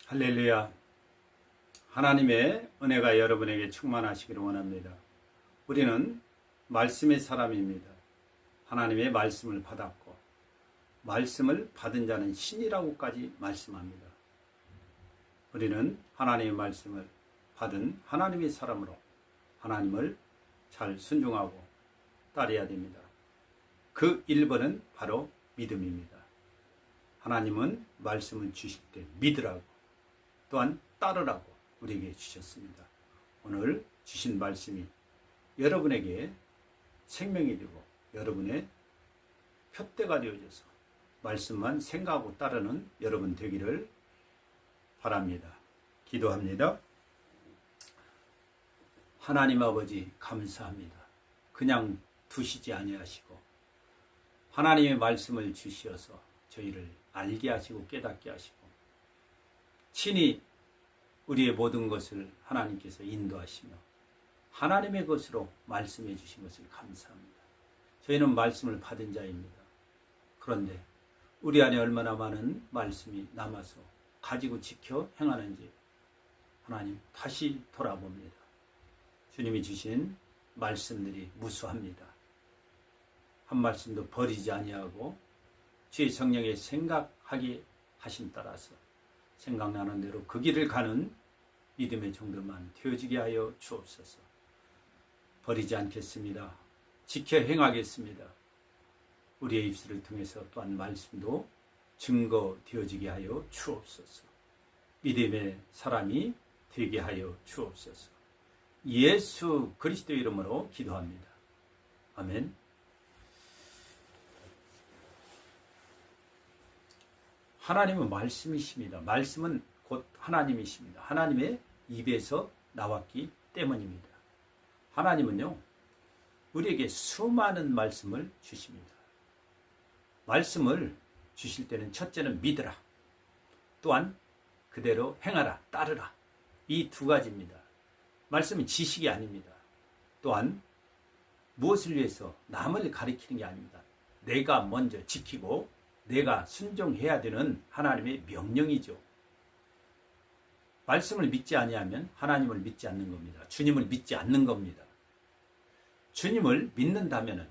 할렐루야. 하나님의 은혜가 여러분에게 충만하시기를 원합니다. 우리는 말씀의 사람입니다. 하나님의 말씀을 받았고 말씀을 받은 자는 신이라고까지 말씀합니다. 우리는 하나님의 말씀을 받은 하나님의 사람으로 하나님을 잘 순종하고 따라야 됩니다. 그 1번은 바로 믿음입니다. 하나님은 말씀을 주실 때 믿으라고 또한 따르라고 우리에게 주셨습니다. 오늘 주신 말씀이 여러분에게 생명이 되고 여러분의 표대가 되어져서 말씀만 생각하고 따르는 여러분 되기를 바랍니다. 기도합니다. 하나님 아버지 감사합니다. 그냥 두시지 아니하시고 하나님의 말씀을 주시어서 저희를 알게 하시고 깨닫게 하시고 친히 우리의 모든 것을 하나님께서 인도하시며 하나님의 것으로 말씀해 주신 것을 감사합니다. 저희는 말씀을 받은 자입니다. 그런데 우리 안에 얼마나 많은 말씀이 남아서 가지고 지켜 행하는지 하나님 다시 돌아봅니다. 주님이 주신 말씀들이 무수합니다. 한 말씀도 버리지 아니하고 주의 성령의 생각하게 하심 따라서 생각나는 대로 그 길을 가는 믿음의 종들만 되어지게 하여 주옵소서. 버리지 않겠습니다. 지켜 행하겠습니다. 우리의 입술을 통해서 또한 말씀도 증거 되어지게 하여 주옵소서. 믿음의 사람이 되게 하여 주옵소서. 예수 그리스도 이름으로 기도합니다. 아멘. 하나님은 말씀이십니다. 말씀은 곧 하나님이십니다. 하나님의 입에서 나왔기 때문입니다. 하나님은요, 우리에게 수많은 말씀을 주십니다. 말씀을 주실 때는 첫째는 믿으라. 또한 그대로 행하라, 따르라. 이 두 가지입니다. 말씀은 지식이 아닙니다. 또한 무엇을 위해서 남을 가리키는 게 아닙니다. 내가 먼저 지키고 내가 순종해야 되는 하나님의 명령이죠. 말씀을 믿지 아니하면 하나님을 믿지 않는 겁니다. 주님을 믿지 않는 겁니다. 주님을 믿는다면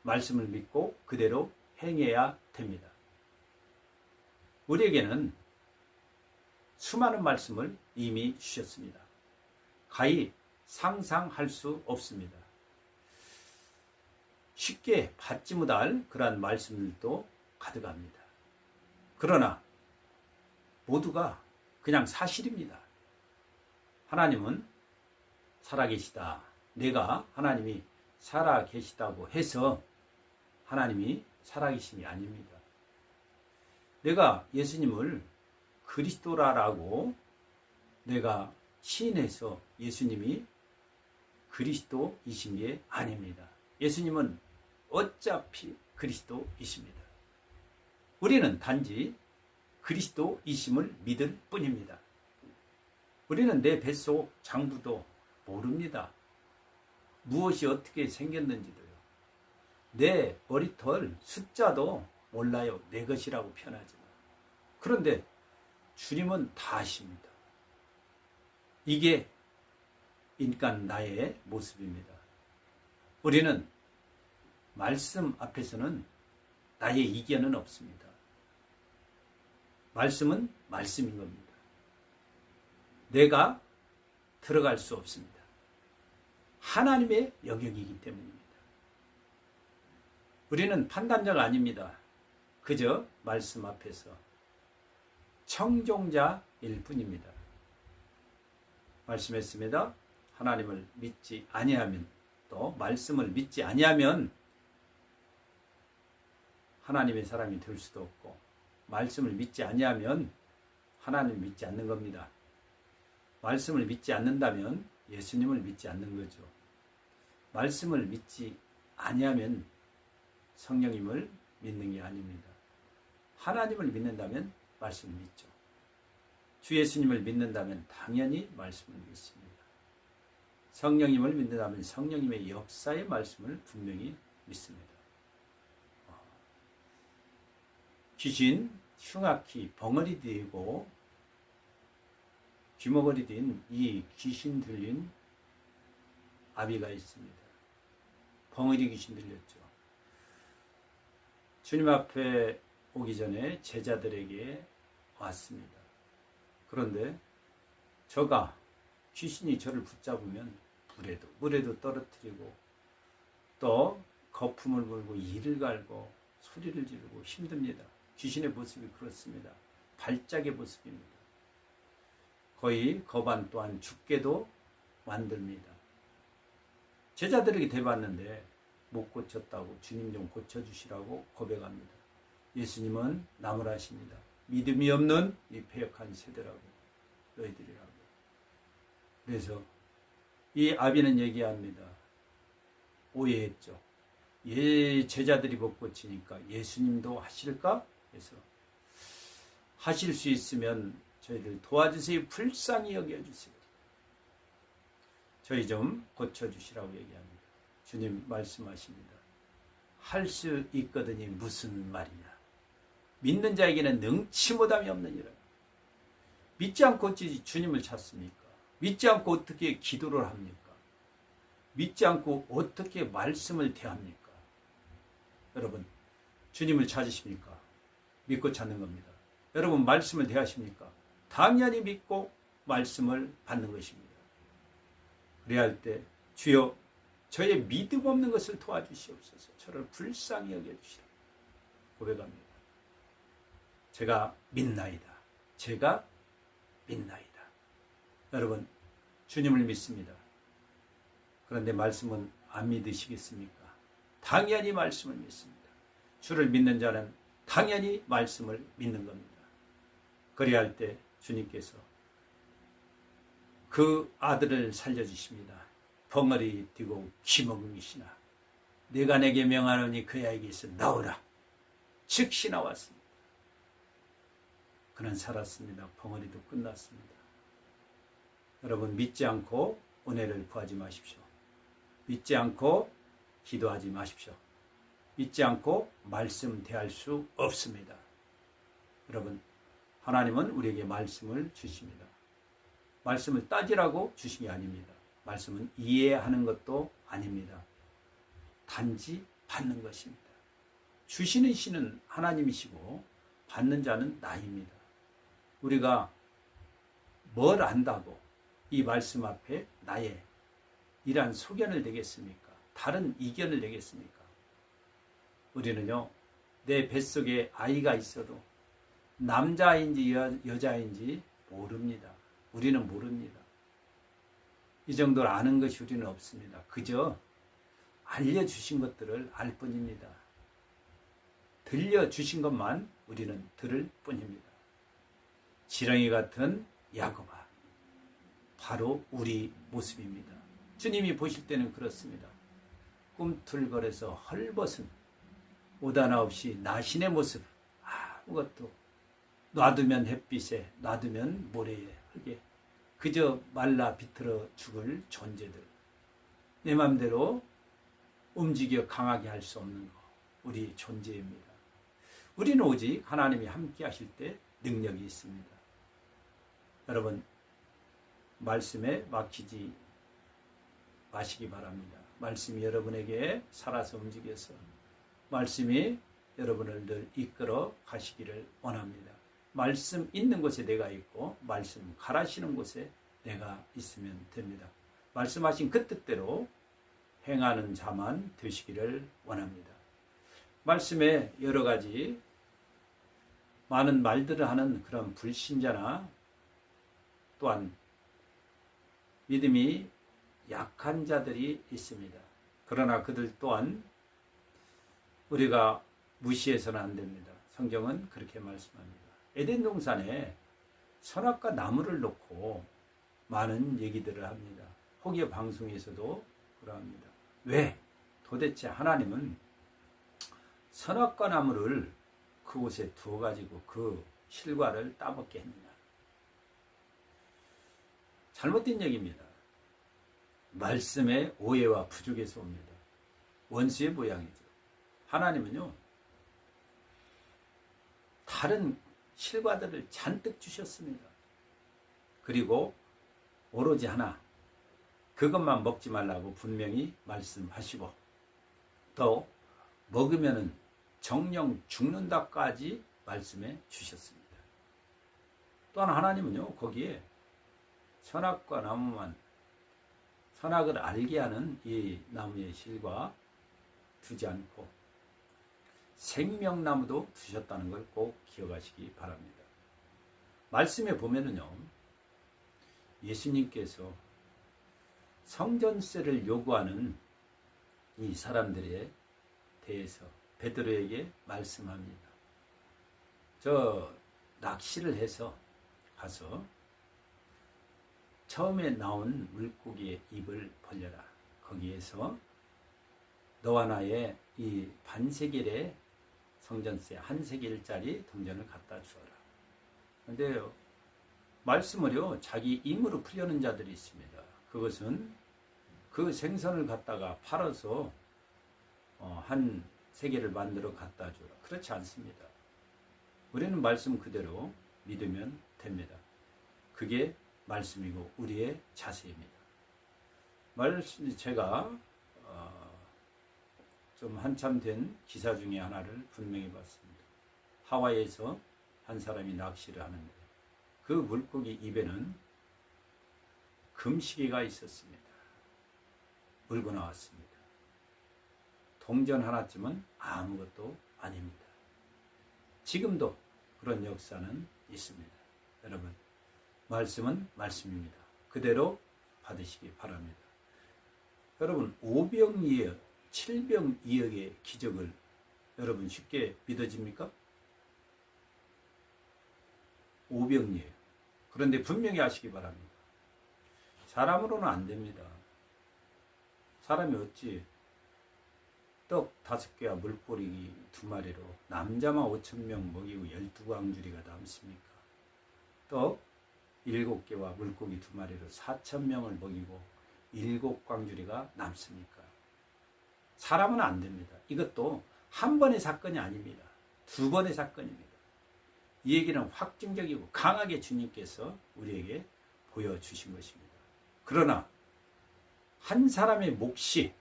말씀을 믿고 그대로 행해야 됩니다. 우리에게는 수많은 말씀을 이미 주셨습니다. 가히 상상할 수 없습니다. 쉽게 받지 못할 그러한 말씀들도 가득합니다. 그러나 모두가 그냥 사실입니다. 하나님은 살아계시다. 내가 하나님이 살아계시다고 해서 하나님이 살아계심이 아닙니다. 내가 예수님을 그리스도라고 내가 시인해서 예수님이 그리스도이신 게 아닙니다. 예수님은 어차피 그리스도이십니다. 우리는 단지 그리스도이심을 믿을 뿐입니다. 우리는 내 뱃속 장부도 모릅니다. 무엇이 어떻게 생겼는지도요. 내 머리털 숫자도 몰라요. 내 것이라고 표현하지만. 그런데 주님은 다 아십니다. 이게 인간 나의 모습입니다. 우리는 말씀 앞에서는 나의 이견은 없습니다. 말씀은 말씀인 겁니다. 내가 들어갈 수 없습니다. 하나님의 영역이기 때문입니다. 우리는 판단자가 아닙니다. 그저 말씀 앞에서 청종자일 뿐입니다. 말씀했습니다. 하나님을 믿지 아니하면 또 말씀을 믿지 아니하면 하나님의 사람이 될 수도 없고 말씀을 믿지 아니하면 하나님을 믿지 않는 겁니다. 말씀을 믿지 않는다면 예수님을 믿지 않는 거죠. 말씀을 믿지 아니하면 성령님을 믿는 게 아닙니다. 하나님을 믿는다면 말씀을 믿죠. 주 예수님을 믿는다면 당연히 말씀을 믿습니다. 성령님을 믿는다면 성령님의 역사의 말씀을 분명히 믿습니다. 귀신 흉악히 벙어리 되고 귀머거리 딘 이 귀신 들린 아비가 있습니다. 벙어리 귀신 들렸죠. 주님 앞에 오기 전에 제자들에게 왔습니다. 그런데 저가 귀신이 저를 붙잡으면 물에도 떨어뜨리고 또 거품을 불고 이를 갈고 소리를 지르고 힘듭니다. 귀신의 모습이 그렇습니다. 발작의 모습입니다. 거의 거반 또한 죽게도 만듭니다. 제자들에게 대봤는데 못 고쳤다고 주님 좀 고쳐주시라고 고백합니다. 예수님은 나무라십니다. 믿음이 없는 이 패역한 세대라고 너희들이라고. 그래서 이 아비는 얘기합니다. 오해했죠. 제자들이 못 고치니까 예수님도 하실까? 그래서 하실 수 있으면 저희를 도와주세요. 불쌍히 여겨주세요. 저희 좀 고쳐주시라고 얘기합니다. 주님 말씀하십니다. 할 수 있거든이 무슨 말이냐. 믿는 자에게는 능치 못함이 없느니라. 믿지 않고 어찌 주님을 찾습니까? 믿지 않고 어떻게 기도를 합니까? 믿지 않고 어떻게 말씀을 대합니까? 여러분, 주님을 찾으십니까? 믿고 찾는 겁니다. 여러분, 말씀을 대하십니까? 당연히 믿고 말씀을 받는 것입니다. 그래야 할 때 주여 저의 믿음 없는 것을 도와주시옵소서. 저를 불쌍히 여겨주시라 고백합니다. 제가 믿나이다. 제가 믿나이다. 여러분, 주님을 믿습니다. 그런데 말씀은 안 믿으시겠습니까? 당연히 말씀을 믿습니다. 주를 믿는 자는 당연히 말씀을 믿는 겁니다. 그래야 할 때 주님께서 그 아들을 살려주십니다. 벙어리 뛰고 귀먹은 이시나 내가 내게 명하노니 그에게서 나오라. 즉시 나왔습니다. 그는 살았습니다. 벙어리도 끝났습니다. 여러분, 믿지 않고 은혜를 구하지 마십시오. 믿지 않고 기도하지 마십시오. 믿지 않고 말씀 대할 수 없습니다. 여러분, 하나님은 우리에게 말씀을 주십니다. 말씀을 따지라고 주신 게 아닙니다. 말씀은 이해하는 것도 아닙니다. 단지 받는 것입니다. 주시는 신은 하나님이시고 받는 자는 나입니다. 우리가 뭘 안다고 이 말씀 앞에 나의 이러한 소견을 내겠습니까? 다른 이견을 내겠습니까? 우리는요, 내 뱃속에 아이가 있어도 남자인지 여자인지 모릅니다. 우리는 모릅니다. 이 정도를 아는 것이 우리는 없습니다. 그저 알려주신 것들을 알 뿐입니다. 들려주신 것만 우리는 들을 뿐입니다. 지렁이 같은 야곱아, 바로 우리 모습입니다. 주님이 보실 때는 그렇습니다. 꿈틀거려서 헐벗은 옷 하나 없이 나신의 모습, 아무것도 놔두면 햇빛에, 놔두면 모래에, 흙에 그저 말라 비틀어 죽을 존재들, 내 맘대로 움직여 강하게 할 수 없는 것, 우리 존재입니다. 우리는 오직 하나님이 함께 하실 때 능력이 있습니다. 여러분, 말씀에 막히지 마시기 바랍니다. 말씀이 여러분에게 살아서 움직여서 말씀이 여러분을 늘 이끌어 가시기를 원합니다. 말씀 있는 곳에 내가 있고 말씀 가라시는 곳에 내가 있으면 됩니다. 말씀하신 그 뜻대로 행하는 자만 되시기를 원합니다. 말씀에 여러 가지 많은 말들을 하는 그런 불신자나 또한 믿음이 약한 자들이 있습니다. 그러나 그들 또한 우리가 무시해서는 안 됩니다. 성경은 그렇게 말씀합니다. 에덴 동산에 선악과 나무를 놓고 많은 얘기들을 합니다. 혹여 방송에서도 그러합니다. 왜 도대체 하나님은 선악과 나무를 그곳에 두어가지고 그 실과를 따먹게 했느냐. 잘못된 얘기입니다. 말씀의 오해와 부족에서 옵니다. 원수의 모양이죠. 하나님은요, 다른 실과들을 잔뜩 주셨습니다. 그리고 오로지 하나, 그것만 먹지 말라고 분명히 말씀하시고, 또 먹으면은 정령 죽는다까지 말씀해 주셨습니다. 또한 하나님은요, 거기에 선악과 나무만, 선악을 알게 하는 이 나무의 실과 두지 않고 생명나무도 두셨다는 걸 꼭 기억하시기 바랍니다. 말씀에 보면은요, 예수님께서 성전세를 요구하는 이 사람들에 대해서 베드로에게 말씀합니다. 저 낚시를 해서 가서 처음에 나온 물고기의 입을 벌려라. 거기에서 너와 나의 이 반세겔의 성전세, 한 세겔짜리 동전을 갖다 주어라. 그런데 말씀을요, 자기 임으로 풀려는 자들이 있습니다. 그것은 그 생선을 갖다가 팔아서 한 세겔을 만들어 갖다 주라. 그렇지 않습니다. 우리는 말씀 그대로 믿으면 됩니다. 그게 말씀이고 우리의 자세입니다. 제가 좀 한참 된 기사 중에 하나를 분명히 봤습니다. 하와이에서 한 사람이 낚시를 하는데 그 물고기 입에는 금시계가 있었습니다. 물고 나왔습니다. 동전 하나쯤은 아무것도 아닙니다. 지금도 그런 역사는 있습니다. 여러분, 말씀은 말씀입니다. 그대로 받으시기 바랍니다. 여러분, 5병이역, 7병이역의 기적을 여러분 쉽게 믿어집니까? 5병이에요. 그런데 분명히 아시기 바랍니다. 사람으로는 안 됩니다. 사람이 어찌 떡 5개와 물고기 2마리로 남자만 5,000명 먹이고 12광주리가 남습니까? 떡 7개와 물고기 2마리로 4,000명을 먹이고 7광주리가 남습니까? 사람은 안 됩니다. 이것도 한 번의 사건이 아닙니다. 2번의 사건입니다. 이 얘기는 확증적이고 강하게 주님께서 우리에게 보여주신 것입니다. 그러나 한 사람의 몫이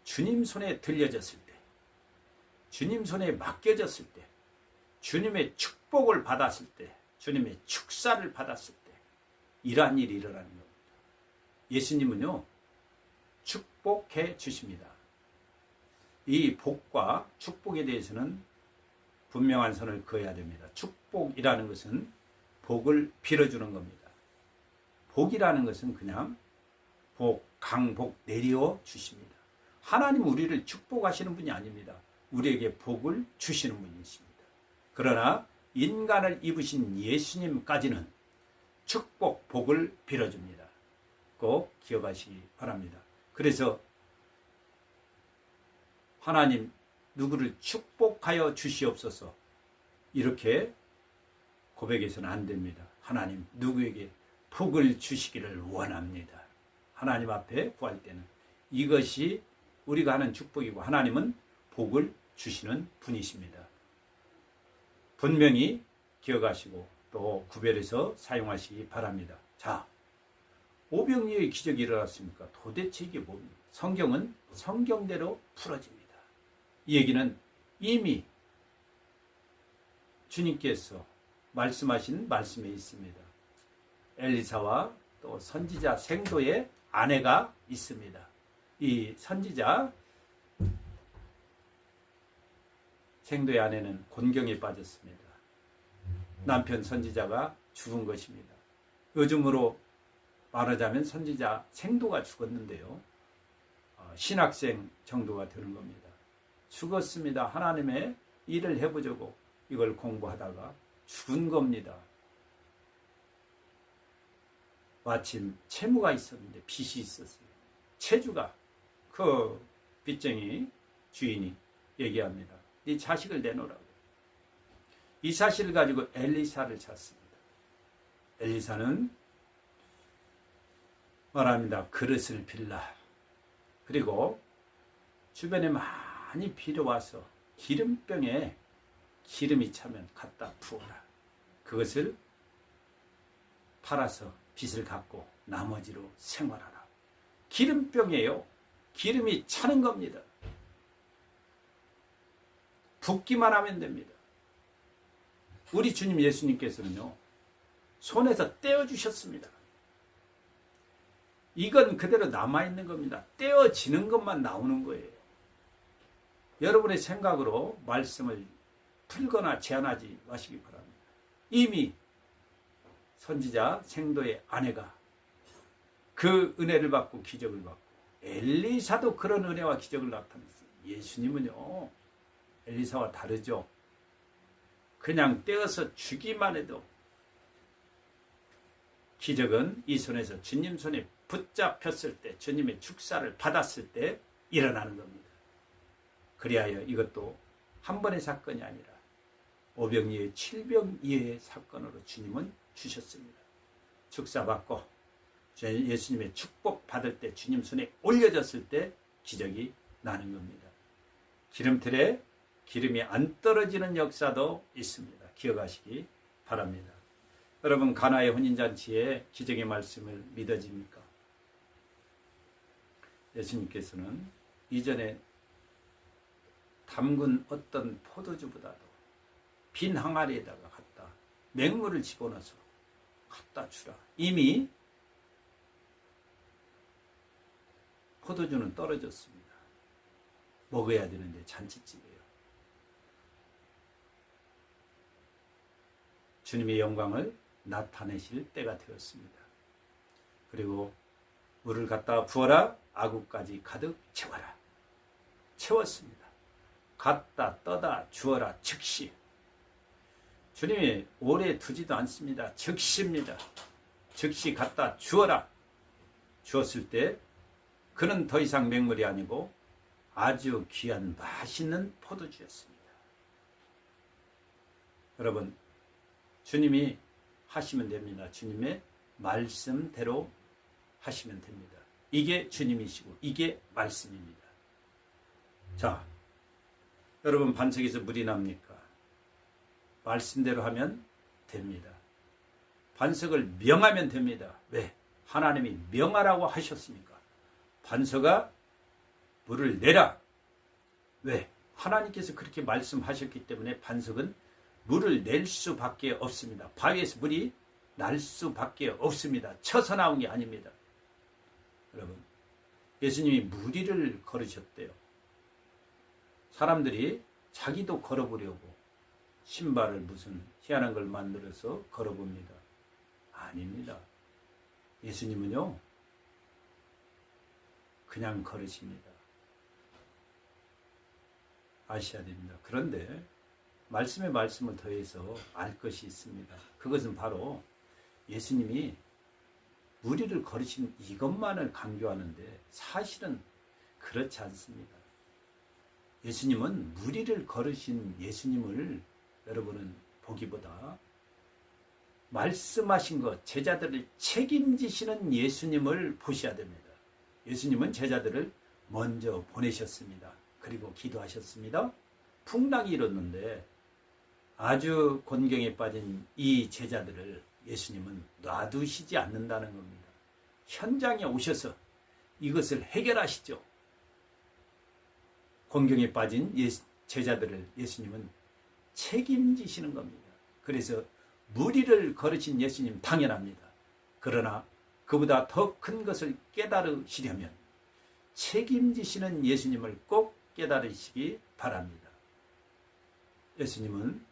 주님 손에 들려졌을 때, 주님 손에 맡겨졌을 때, 주님의 축복을 받았을 때, 주님의 축사를 받았을 때 이러한 일이 일어나는 겁니다. 예수님은요, 축복해 주십니다. 이 복과 축복에 대해서는 분명한 선을 그어야 됩니다. 축복이라는 것은 복을 빌어주는 겁니다. 복이라는 것은 그냥 복, 강복 내려 주십니다. 하나님 우리를 축복하시는 분이 아닙니다. 우리에게 복을 주시는 분이십니다. 그러나 인간을 입으신 예수님까지는 축복, 복을 빌어줍니다. 꼭 기억하시기 바랍니다. 그래서 하나님 누구를 축복하여 주시옵소서 이렇게 고백해서는 안 됩니다. 하나님 누구에게 복을 주시기를 원합니다. 하나님 앞에 구할 때는 이것이 우리가 하는 축복이고 하나님은 복을 주시는 분이십니다. 분명히 기억하시고 또 구별해서 사용하시기 바랍니다. 자, 오병이어의 기적이 일어났습니까? 도대체 이게 뭡니까? 성경은 성경대로 풀어집니다. 이 얘기는 이미 주님께서 말씀하신 말씀에 있습니다. 엘리사와 또 선지자 생도의 아내가 있습니다. 이 선지자 생도의 아내는 곤경에 빠졌습니다. 남편 선지자가 죽은 것입니다. 요즘으로 말하자면 선지자 생도가 죽었는데요. 신학생 정도가 되는 겁니다. 죽었습니다. 하나님의 일을 해보자고 이걸 공부하다가 죽은 겁니다. 마침 채무가 있었는데 빚이 있었어요. 채주가 그 빚쟁이 주인이 얘기합니다. 네 자식을 내놓으라고. 이 사실을 가지고 엘리사를 찾습니다. 엘리사는 말합니다. 그릇을 빌라. 그리고 주변에 많이 빌어와서 기름병에 기름이 차면 갖다 부어라. 그것을 팔아서 빚을 갚고 나머지로 생활하라. 기름병이에요. 기름이 차는 겁니다. 붓기만 하면 됩니다. 우리 주님 예수님께서는요, 손에서 떼어주셨습니다. 이건 그대로 남아있는 겁니다. 떼어지는 것만 나오는 거예요. 여러분의 생각으로 말씀을 풀거나 제한하지 마시기 바랍니다. 이미 선지자 생도의 아내가 그 은혜를 받고 기적을 받고, 엘리사도 그런 은혜와 기적을 나타냈어요. 예수님은요, 엘리사와 다르죠. 그냥 떼어서 주기만 해도 기적은 이 손에서 주님 손에 붙잡혔을 때, 주님의 축사를 받았을 때 일어나는 겁니다. 그리하여 이것도 한 번의 사건이 아니라 오병이의 7병이의 사건으로 주님은 주셨습니다. 축사받고 예수님의 축복 받을 때, 주님 손에 올려졌을 때 기적이 나는 겁니다. 기름틀에 기름이 안 떨어지는 역사도 있습니다. 기억하시기 바랍니다. 여러분, 가나의 혼인잔치에 기적의 말씀을 믿어집니까? 예수님께서는 이전에 담근 어떤 포도주보다도 빈 항아리에다가 갖다 맹물을 집어넣어서 갖다 주라. 이미 포도주는 떨어졌습니다. 먹어야 되는데 잔치집이에요. 주님의 영광을 나타내실 때가 되었습니다. 그리고 물을 갖다 부어라. 아구까지 가득 채워라. 채웠습니다. 갖다 떠다 주어라. 즉시. 주님이 오래 두지도 않습니다. 즉시입니다. 즉시 갖다 주어라. 주었을 때 그는 더 이상 맹물이 아니고 아주 귀한 맛있는 포도주였습니다. 여러분, 주님이 하시면 됩니다. 주님의 말씀대로 하시면 됩니다. 이게 주님이시고 이게 말씀입니다. 자, 여러분, 반석에서 물이 납니까? 말씀대로 하면 됩니다. 반석을 명하면 됩니다. 왜? 하나님이 명하라고 하셨으니까. 반석아, 물을 내라. 왜? 하나님께서 그렇게 말씀하셨기 때문에 반석은 물을 낼 수밖에 없습니다. 바위에서 물이 날 수밖에 없습니다. 쳐서 나온 게 아닙니다. 여러분, 예수님이 무리를 걸으셨대요. 사람들이 자기도 걸어보려고 신발을 무슨 희한한 걸 만들어서 걸어봅니다. 아닙니다. 예수님은요, 그냥 걸으십니다. 아셔야 됩니다. 그런데 말씀에 말씀을 더해서 알 것이 있습니다. 그것은 바로 예수님이 무리를 걸으신 이것만을 강조하는데 사실은 그렇지 않습니다. 예수님은 무리를 걸으신 예수님을 여러분은 보기보다 말씀하신 것, 제자들을 책임지시는 예수님을 보셔야 됩니다. 예수님은 제자들을 먼저 보내셨습니다. 그리고 기도하셨습니다. 풍랑이 일었는데 아주 곤경에 빠진 이 제자들을 예수님은 놔두시지 않는다는 겁니다. 현장에 오셔서 이것을 해결하시죠. 곤경에 빠진 제자들을 예수님은 책임지시는 겁니다. 그래서 무리를 걸으신 예수님 당연합니다. 그러나 그보다 더 큰 것을 깨달으시려면 책임지시는 예수님을 꼭 깨달으시기 바랍니다. 예수님은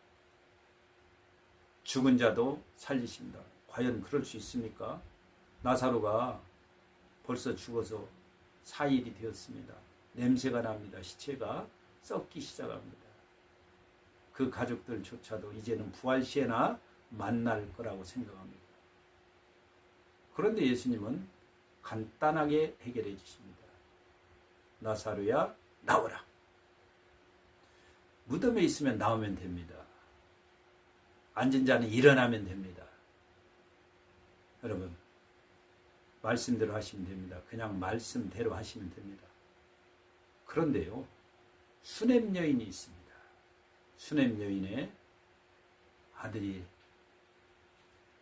죽은 자도 살리신다. 과연 그럴 수 있습니까? 나사로가 벌써 죽어서 4일이 되었습니다. 냄새가 납니다. 시체가 썩기 시작합니다. 그 가족들조차도 이제는 부활 시에나 만날 거라고 생각합니다. 그런데 예수님은 간단하게 해결해 주십니다. 나사로야, 나오라. 무덤에 있으면 나오면 됩니다. 앉은 자는 일어나면 됩니다. 여러분, 말씀대로 하시면 됩니다. 그냥 말씀대로 하시면 됩니다. 그런데요, 수넴 여인이 있습니다. 수넴 여인의 아들이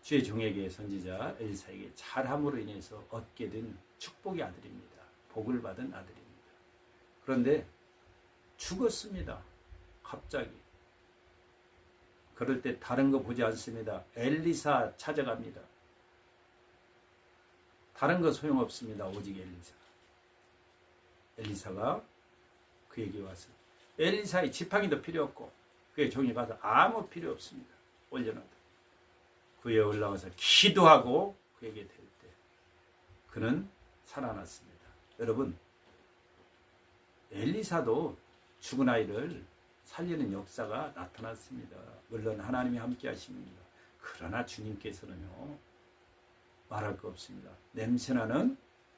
주의 종에게 선지자 엘리사에게 잘함으로 인해서 얻게 된 축복의 아들입니다. 복을 받은 아들입니다. 그런데 죽었습니다. 갑자기. 그럴 때 다른 거 보지 않습니다. 엘리사 찾아갑니다. 다른 거 소용없습니다. 오직 엘리사. 엘리사가 그에게 와서 엘리사의 지팡이도 필요 없고 그의 종이 가서 아무 필요 없습니다. 올려놔도. 그 위에 올라가서 기도하고 그에게 될 때 그는 살아났습니다. 여러분, 엘리사도 죽은 아이를 살리는 역사가 나타났습니다. 물론 하나님이 함께 하십니다. 그러나 주님께서는요, 말할 거 없습니다. 냄새나는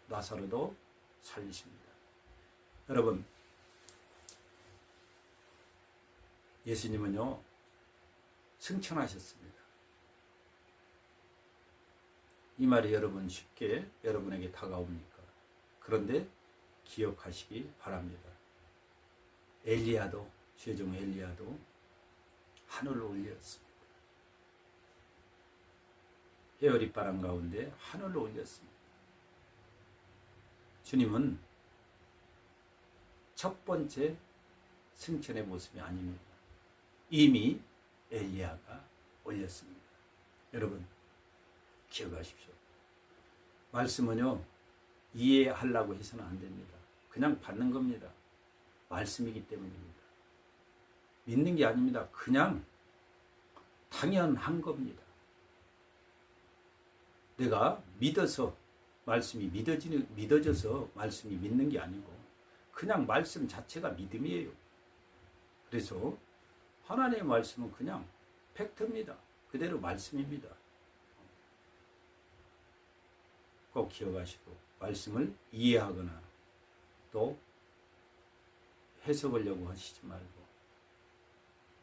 나사로도 살리십니다. 여러분, 예수님은요, 승천하셨습니다. 이 말이 여러분 쉽게 여러분에게 다가옵니까? 그런데 기억하시기 바랍니다. 엘리야도, 주의종 엘리야도 하늘로 올렸습니다. 해열이바람 가운데 하늘로 올렸습니다. 주님은 첫 번째 승천의 모습이 아닙니다. 이미 엘리야가 올렸습니다. 여러분, 기억하십시오. 말씀은요, 이해하려고 해서는 안 됩니다. 그냥 받는 겁니다. 말씀이기 때문입니다. 믿는 게 아닙니다. 그냥 당연한 겁니다. 내가 믿어서 말씀이 믿어져서 말씀이 믿는 게 아니고 그냥 말씀 자체가 믿음이에요. 그래서 하나님의 말씀은 그냥 팩트입니다. 그대로 말씀입니다. 꼭 기억하시고 말씀을 이해하거나 또 해석하려고 하시지 말고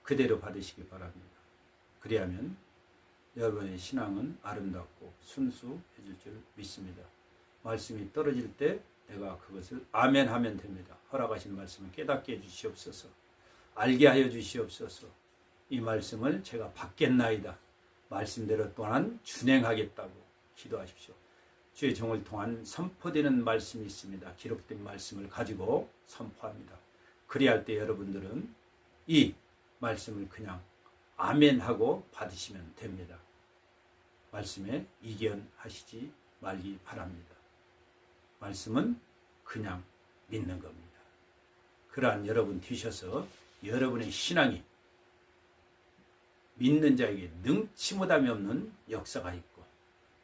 그대로 받으시기 바랍니다. 그리하면 여러분의 신앙은 아름답고 순수해질 줄 믿습니다. 말씀이 떨어질 때 내가 그것을 아멘 하면 됩니다. 허락하신 말씀을 깨닫게 해주시옵소서. 알게 하여 주시옵소서. 이 말씀을 제가 받겠나이다. 말씀대로 또한 준행하겠다고 기도하십시오. 주의 종을 통한 선포되는 말씀이 있습니다. 기록된 말씀을 가지고 선포합니다. 그리할 때 여러분들은 이 말씀을 그냥 아멘하고 받으시면 됩니다. 말씀에 이견하시지 말기 바랍니다. 말씀은 그냥 믿는 겁니다. 그러한 여러분 되셔서 여러분의 신앙이 믿는 자에게 능치 못함이 없는 역사가 있고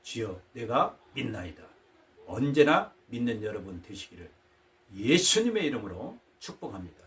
주여 내가 믿나이다. 언제나 믿는 여러분 되시기를 예수님의 이름으로 축복합니다.